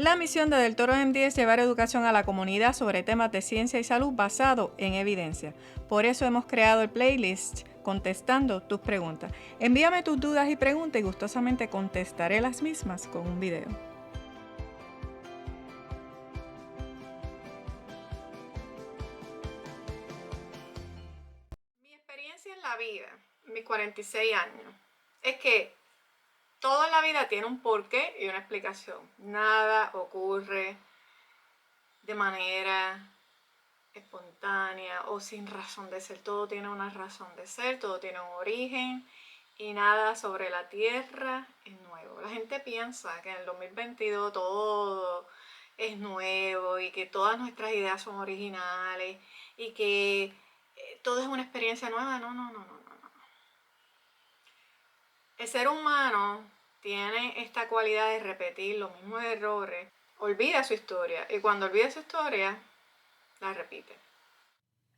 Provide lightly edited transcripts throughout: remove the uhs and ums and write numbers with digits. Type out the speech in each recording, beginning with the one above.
La misión de Del Toro MD es llevar educación a la comunidad sobre temas de ciencia y salud basado en evidencia. Por eso hemos creado el playlist Contestando tus preguntas. Envíame tus dudas y preguntas y gustosamente contestaré las mismas con un video. Mi experiencia en la vida, mis 46 años, es que todo en la vida tiene un porqué y una explicación. Nada ocurre de manera espontánea o sin razón de ser. Todo tiene una razón de ser, todo tiene un origen y nada sobre la tierra es nuevo. La gente piensa que en el 2022 todo es nuevo y que todas nuestras ideas son originales y que todo es una experiencia nueva. No. El ser humano tiene esta cualidad de repetir los mismos errores, olvida su historia y cuando olvida su historia, la repite.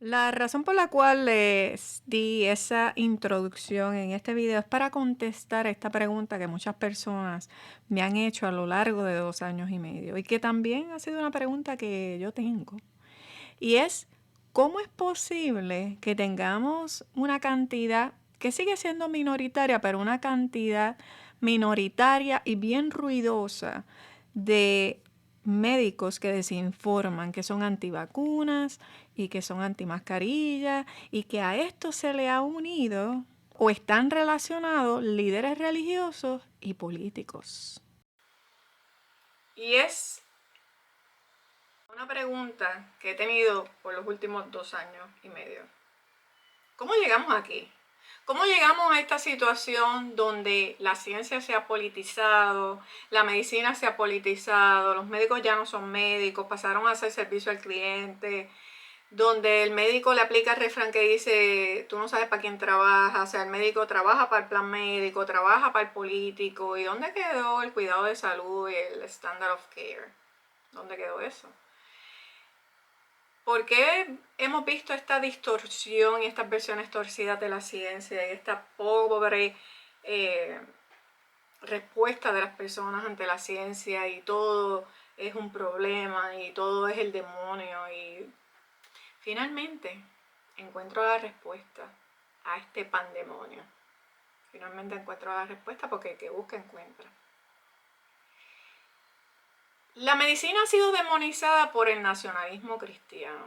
La razón por la cual les di esa introducción en este video es para contestar esta pregunta que muchas personas me han hecho a lo largo de 2 años y medio y que también ha sido una pregunta que yo tengo. Y es, ¿cómo es posible que tengamos una cantidad que sigue siendo minoritaria, pero una cantidad minoritaria y bien ruidosa de médicos que desinforman, que son antivacunas y que son antimascarillas y que a esto se le ha unido o están relacionados líderes religiosos y políticos? Y es una pregunta que he tenido por los últimos 2 años y medio. ¿Cómo llegamos aquí? ¿Cómo llegamos a esta situación donde la ciencia se ha politizado, la medicina se ha politizado, los médicos ya no son médicos, pasaron a hacer servicio al cliente, donde el médico le aplica el refrán que dice, tú no sabes para quién trabaja, o sea, el médico trabaja para el plan médico, trabaja para el político, ¿y dónde quedó el cuidado de salud y el standard of care? ¿Dónde quedó eso? ¿Por qué hemos visto esta distorsión y estas versiones torcidas de la ciencia y esta pobre respuesta de las personas ante la ciencia y todo es un problema y todo es el demonio? Y finalmente encuentro la respuesta a este pandemonio. Finalmente encuentro la respuesta porque el que busca encuentra. La medicina ha sido demonizada por el nacionalismo cristiano.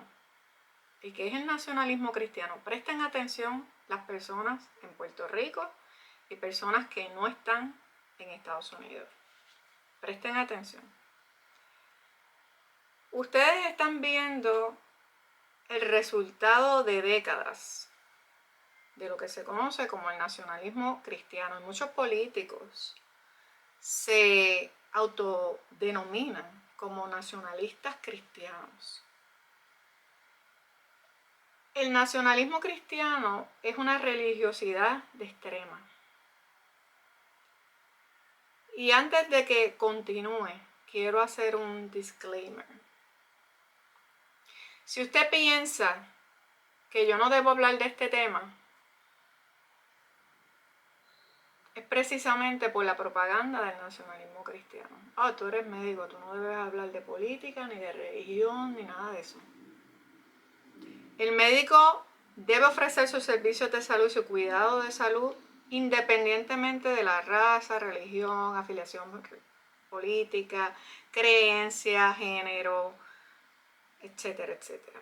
¿Y qué es el nacionalismo cristiano? Presten atención las personas en Puerto Rico y personas que no están en Estados Unidos. Presten atención. Ustedes están viendo el resultado de décadas de lo que se conoce como el nacionalismo cristiano. Y muchos políticos se autodenominan como nacionalistas cristianos. El nacionalismo cristiano es una religiosidad de extrema. Y antes de que continúe, quiero hacer un disclaimer. Si usted piensa que yo no debo hablar de este tema, es precisamente por la propaganda del nacionalismo cristiano. Tú eres médico, tú no debes hablar de política, ni de religión, ni nada de eso. El médico debe ofrecer sus servicios de salud y su cuidado de salud independientemente de la raza, religión, afiliación política, creencia, género, etcétera, etcétera.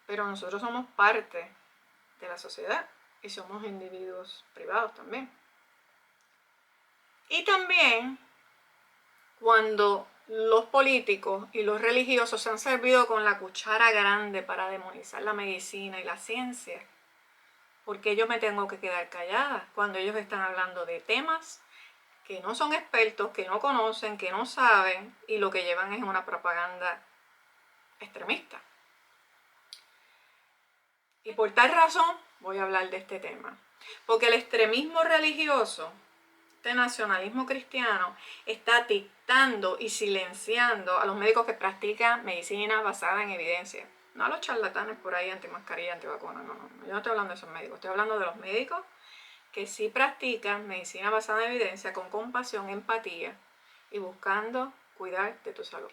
Pero nosotros somos parte de la sociedad y somos individuos privados también. Y también cuando los políticos y los religiosos se han servido con la cuchara grande para demonizar la medicina y la ciencia, porque yo me tengo que quedar callada cuando ellos están hablando de temas que no son expertos, que no conocen, que no saben y lo que llevan es una propaganda extremista? Y por tal razón voy a hablar de este tema, porque el extremismo religioso, este nacionalismo cristiano, está dictando y silenciando a los médicos que practican medicina basada en evidencia. No a los charlatanes por ahí antimascarilla, antivacunas, no. Yo no estoy hablando de esos médicos, estoy hablando de los médicos que sí practican medicina basada en evidencia con compasión, empatía y buscando cuidar de tu salud.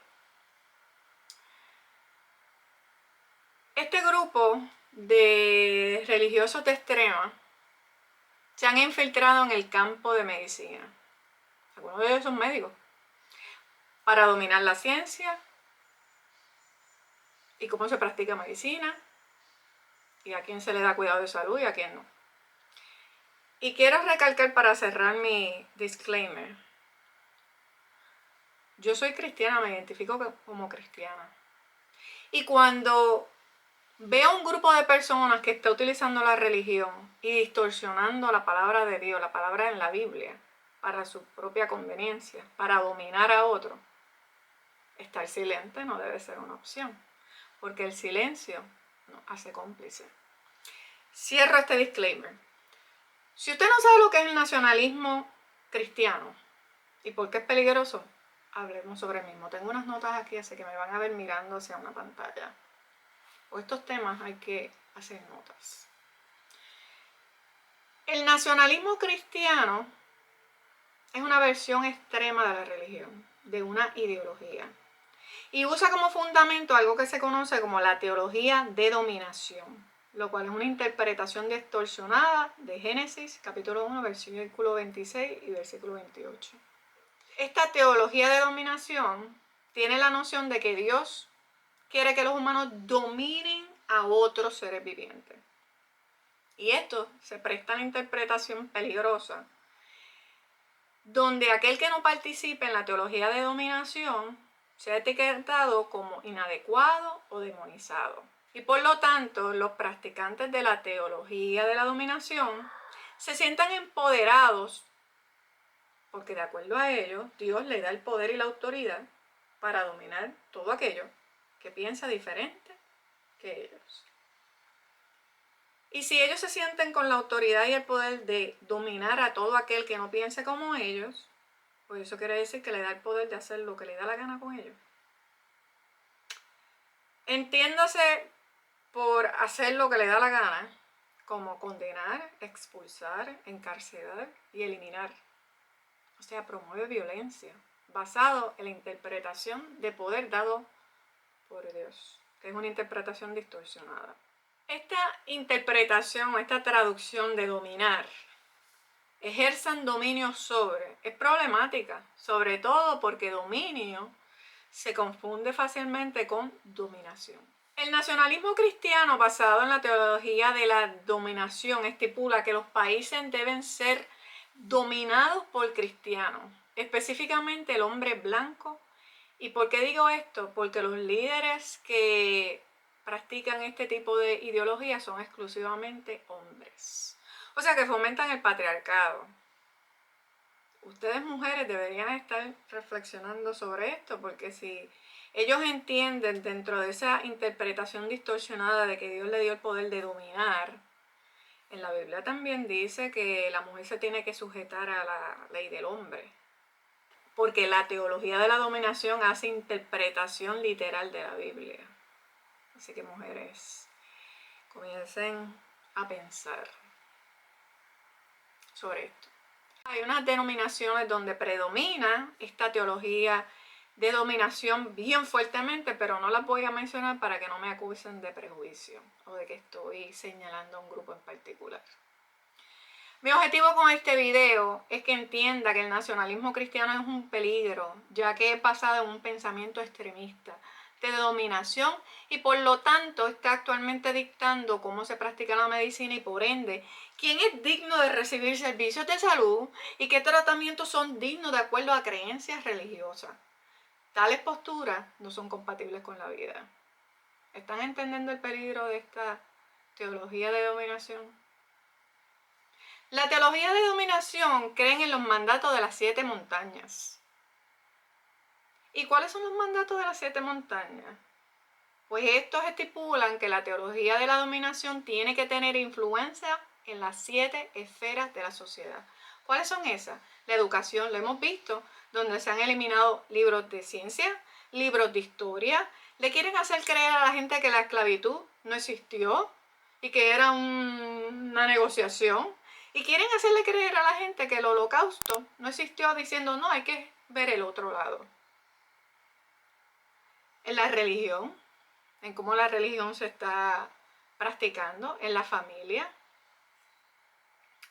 Este grupo de religiosos de extrema se han infiltrado en el campo de medicina. Algunos de ellos son médicos. Para dominar la ciencia y cómo se practica medicina y a quién se le da cuidado de salud y a quién no. Y quiero recalcar para cerrar mi disclaimer. Yo soy cristiana, me identifico como cristiana. Y cuando veo un grupo de personas que está utilizando la religión y distorsionando la palabra de Dios, la palabra en la Biblia, para su propia conveniencia, para dominar a otro, estar silente no debe ser una opción, porque el silencio nos hace cómplice. Cierro este disclaimer. Si usted no sabe lo que es el nacionalismo cristiano y por qué es peligroso, hablemos sobre el mismo. Tengo unas notas aquí, así que me van a ver mirando hacia una pantalla. Por estos temas hay que hacer notas. El nacionalismo cristiano es una versión extrema de la religión, de una ideología. Y usa como fundamento algo que se conoce como la teología de dominación, lo cual es una interpretación distorsionada de Génesis, capítulo 1, versículo 26 y versículo 28. Esta teología de dominación tiene la noción de que Dios quiere que los humanos dominen a otros seres vivientes. Y esto se presta a una interpretación peligrosa, donde aquel que no participe en la teología de dominación sea etiquetado como inadecuado o demonizado. Y por lo tanto, los practicantes de la teología de la dominación se sientan empoderados porque de acuerdo a ellos, Dios le da el poder y la autoridad para dominar todo aquello que piensa diferente que ellos. Y si ellos se sienten con la autoridad y el poder de dominar a todo aquel que no piense como ellos, pues eso quiere decir que le da el poder de hacer lo que le da la gana con ellos. Entiéndase por hacer lo que le da la gana como condenar, expulsar, encarcelar y eliminar. O sea, promueve violencia basado en la interpretación de poder dado por Dios, que es una interpretación distorsionada. Esta interpretación, esta traducción de dominar, ejerzan dominio sobre, es problemática, sobre todo porque dominio se confunde fácilmente con dominación. El nacionalismo cristiano basado en la teología de la dominación estipula que los países deben ser dominados por cristianos, específicamente el hombre blanco. ¿Y por qué digo esto? Porque los líderes que practican este tipo de ideología son exclusivamente hombres. O sea que fomentan el patriarcado. Ustedes mujeres deberían estar reflexionando sobre esto, porque si ellos entienden dentro de esa interpretación distorsionada de que Dios le dio el poder de dominar, en la Biblia también dice que la mujer se tiene que sujetar a la ley del hombre, porque la teología de la dominación hace interpretación literal de la Biblia. Así que mujeres, comiencen a pensar sobre esto. Hay unas denominaciones donde predomina esta teología de dominación bien fuertemente, pero no las voy a mencionar para que no me acusen de prejuicio o de que estoy señalando a un grupo en particular. Mi objetivo con este video es que entienda que el nacionalismo cristiano es un peligro, ya que es basado en un pensamiento extremista de dominación y por lo tanto está actualmente dictando cómo se practica la medicina y por ende quién es digno de recibir servicios de salud y qué tratamientos son dignos de acuerdo a creencias religiosas. Tales posturas no son compatibles con la vida. ¿Están entendiendo el peligro de esta teología de dominación? La teología de dominación cree en los mandatos de las 7 montañas. ¿Y cuáles son los mandatos de las 7 montañas? Pues estos estipulan que la teología de la dominación tiene que tener influencia en las 7 esferas de la sociedad. ¿Cuáles son esas? La educación, lo hemos visto, donde se han eliminado libros de ciencia, libros de historia. Le quieren hacer creer a la gente que la esclavitud no existió y que era una negociación. Y quieren hacerle creer a la gente que el holocausto no existió diciendo, no, hay que ver el otro lado. en la religión, en cómo la religión se está practicando en la familia,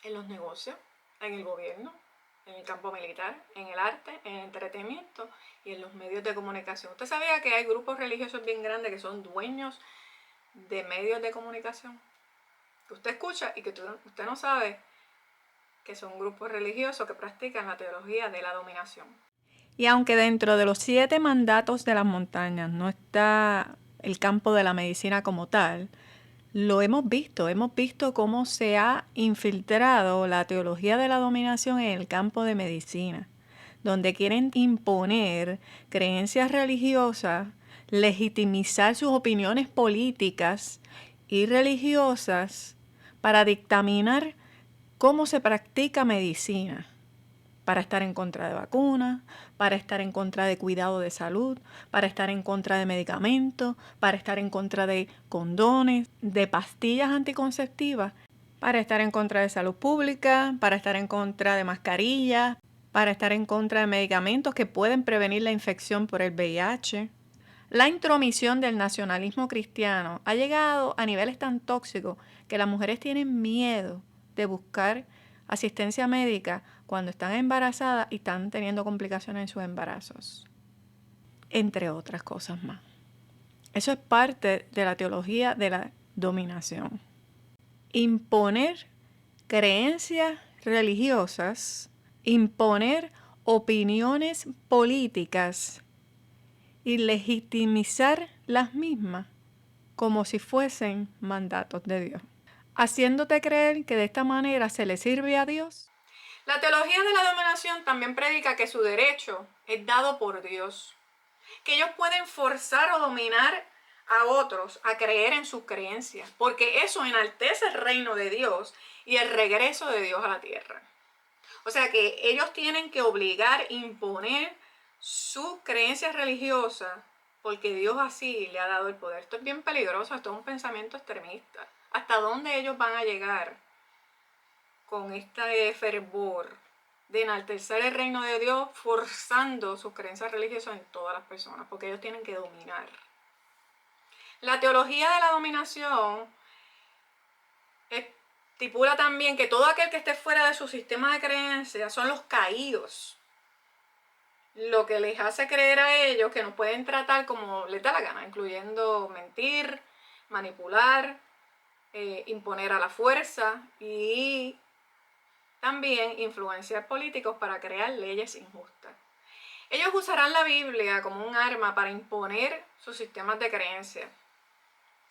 en los negocios, en el gobierno, en el campo militar, en el arte, en el entretenimiento y en los medios de comunicación. ¿Usted sabía que hay grupos religiosos bien grandes que son dueños de medios de comunicación? Que usted escucha y que usted no sabe que son grupos religiosos que practican la teología de la dominación. Y aunque dentro de los 7 mandatos de las montañas no está el campo de la medicina como tal, lo hemos visto cómo se ha infiltrado la teología de la dominación en el campo de medicina, donde quieren imponer creencias religiosas, legitimizar sus opiniones políticas y religiosas para dictaminar cómo se practica medicina, para estar en contra de vacunas, para estar en contra de cuidado de salud, para estar en contra de medicamentos, para estar en contra de condones, de pastillas anticonceptivas, para estar en contra de salud pública, para estar en contra de mascarillas, para estar en contra de medicamentos que pueden prevenir la infección por el VIH. La intromisión del nacionalismo cristiano ha llegado a niveles tan tóxicos que las mujeres tienen miedo de buscar asistencia médica cuando están embarazadas y están teniendo complicaciones en sus embarazos, entre otras cosas más. Eso es parte de la teología de la dominación. Imponer creencias religiosas, imponer opiniones políticas y legitimizar las mismas como si fuesen mandatos de Dios, haciéndote creer que de esta manera se le sirve a Dios. La teología de la dominación también predica que su derecho es dado por Dios, que ellos pueden forzar o dominar a otros a creer en sus creencias, porque eso enaltece el reino de Dios y el regreso de Dios a la tierra. O sea que ellos tienen que obligar, imponer sus creencias religiosas, porque Dios así le ha dado el poder. Esto es bien peligroso, esto es un pensamiento extremista. ¿Hasta dónde ellos van a llegar con este fervor de enaltecer el reino de Dios, forzando sus creencias religiosas en todas las personas? Porque ellos tienen que dominar. La teología de la dominación estipula también que todo aquel que esté fuera de su sistema de creencias son los caídos, lo que les hace creer a ellos que nos pueden tratar como les da la gana, incluyendo mentir, manipular, imponer a la fuerza y también influenciar políticos para crear leyes injustas. Ellos usarán la Biblia como un arma para imponer sus sistemas de creencias.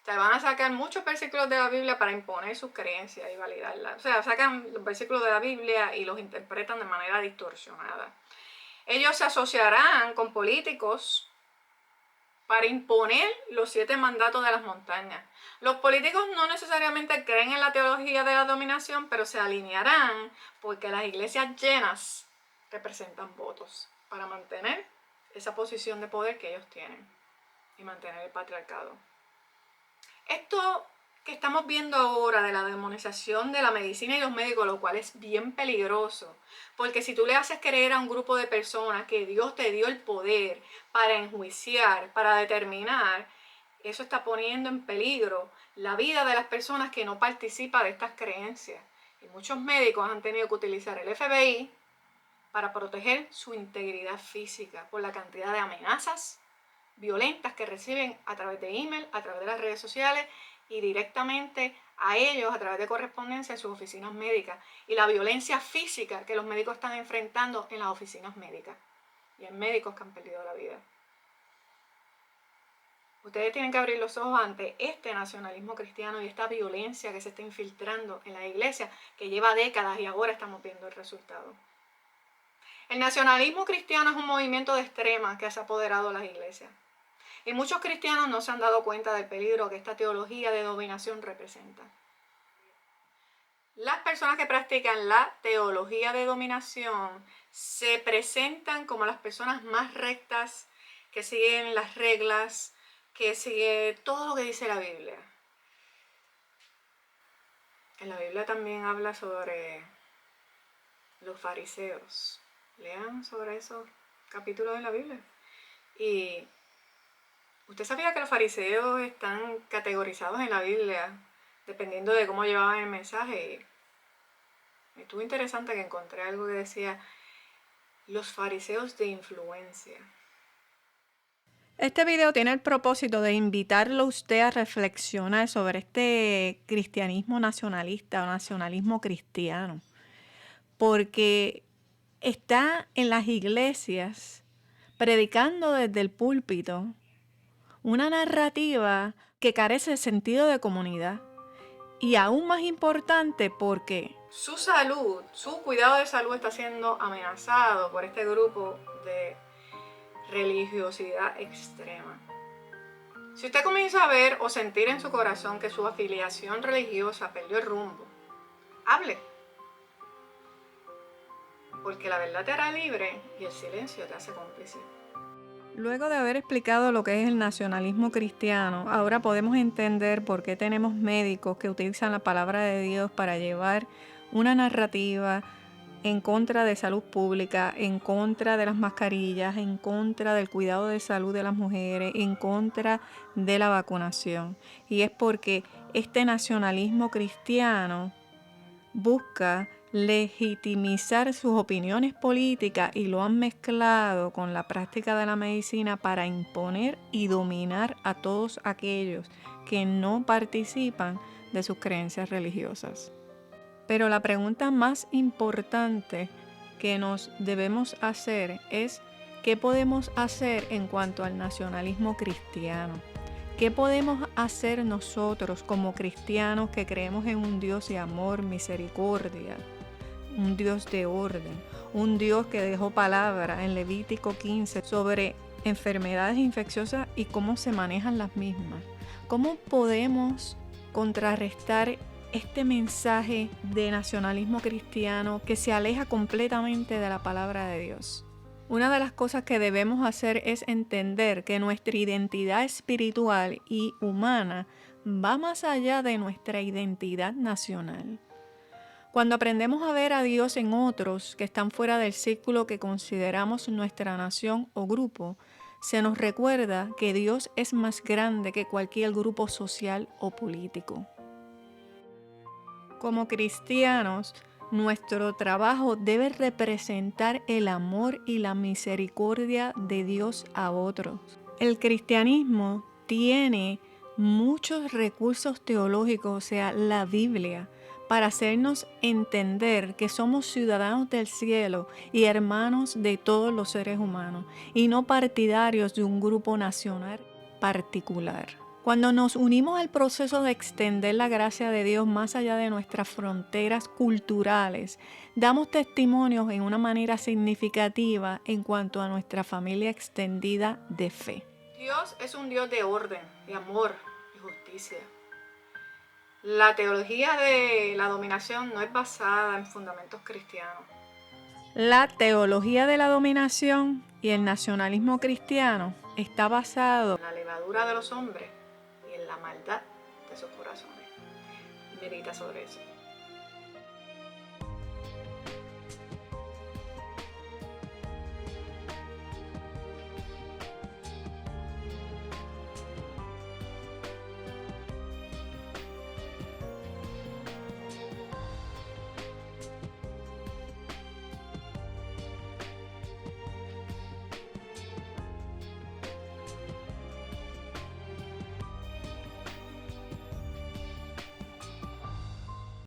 O sea, van a sacar muchos versículos de la Biblia para imponer sus creencias y validarlas. O sea, sacan los versículos de la Biblia y los interpretan de manera distorsionada. Ellos se asociarán con políticos para imponer los 7 mandatos de las montañas. Los políticos no necesariamente creen en la teología de la dominación, pero se alinearán porque las iglesias llenas representan votos para mantener esa posición de poder que ellos tienen y mantener el patriarcado. Esto que estamos viendo ahora de la demonización de la medicina y los médicos, lo cual es bien peligroso, porque si tú le haces creer a un grupo de personas que Dios te dio el poder para enjuiciar, para determinar, eso está poniendo en peligro la vida de las personas que no participan de estas creencias. Y muchos médicos han tenido que utilizar el FBI para proteger su integridad física por la cantidad de amenazas violentas que reciben a través de email, a través de las redes sociales y directamente a ellos a través de correspondencia en sus oficinas médicas, y la violencia física que los médicos están enfrentando en las oficinas médicas, y hay médicos que han perdido la vida. Ustedes tienen que abrir los ojos ante este nacionalismo cristiano y esta violencia que se está infiltrando en la iglesia, que lleva décadas y ahora estamos viendo el resultado. El nacionalismo cristiano es un movimiento de extrema que se ha apoderado de las iglesias. Y muchos cristianos no se han dado cuenta del peligro que esta teología de dominación representa. Las personas que practican la teología de dominación se presentan como las personas más rectas, que siguen las reglas, que siguen todo lo que dice la Biblia. En la Biblia también habla sobre los fariseos. Lean sobre esos capítulos de la Biblia. Y ¿Usted sabía que los fariseos están categorizados en la Biblia dependiendo de cómo llevaban el mensaje? Me estuvo interesante que encontré algo que decía los fariseos de influencia. Este video tiene el propósito de invitarlo a usted a reflexionar sobre este cristianismo nacionalista o nacionalismo cristiano, porque está en las iglesias predicando desde el púlpito una narrativa que carece de sentido de comunidad y aún más importante porque su salud, su cuidado de salud está siendo amenazado por este grupo de religiosidad extrema. Si usted comienza a ver o sentir en su corazón que su afiliación religiosa perdió el rumbo, hable, porque la verdad te hará libre y el silencio te hace cómplice. Luego de haber explicado lo que es el nacionalismo cristiano, ahora podemos entender por qué tenemos médicos que utilizan la palabra de Dios para llevar una narrativa en contra de salud pública, en contra de las mascarillas, en contra del cuidado de salud de las mujeres, en contra de la vacunación. Y es porque este nacionalismo cristiano busca legitimizar sus opiniones políticas y lo han mezclado con la práctica de la medicina para imponer y dominar a todos aquellos que no participan de sus creencias religiosas. Pero la pregunta más importante que nos debemos hacer es ¿qué podemos hacer en cuanto al nacionalismo cristiano? ¿Qué podemos hacer nosotros como cristianos que creemos en un Dios de amor, misericordia, un Dios de orden, un Dios que dejó palabra en Levítico 15 sobre enfermedades infecciosas y cómo se manejan las mismas? ¿Cómo podemos contrarrestar este mensaje de nacionalismo cristiano que se aleja completamente de la palabra de Dios? Una de las cosas que debemos hacer es entender que nuestra identidad espiritual y humana va más allá de nuestra identidad nacional. Cuando aprendemos a ver a Dios en otros que están fuera del círculo que consideramos nuestra nación o grupo, se nos recuerda que Dios es más grande que cualquier grupo social o político. Como cristianos, nuestro trabajo debe representar el amor y la misericordia de Dios a otros. El cristianismo tiene muchos recursos teológicos, o sea, la Biblia, para hacernos entender que somos ciudadanos del cielo y hermanos de todos los seres humanos, y no partidarios de un grupo nacional particular. Cuando nos unimos al proceso de extender la gracia de Dios más allá de nuestras fronteras culturales, damos testimonios en una manera significativa en cuanto a nuestra familia extendida de fe. Dios es un Dios de orden, de amor y justicia. La teología de la dominación no es basada en fundamentos cristianos. La teología de la dominación y el nacionalismo cristiano está basado en la levadura de los hombres y en la maldad de sus corazones. Medita sobre eso.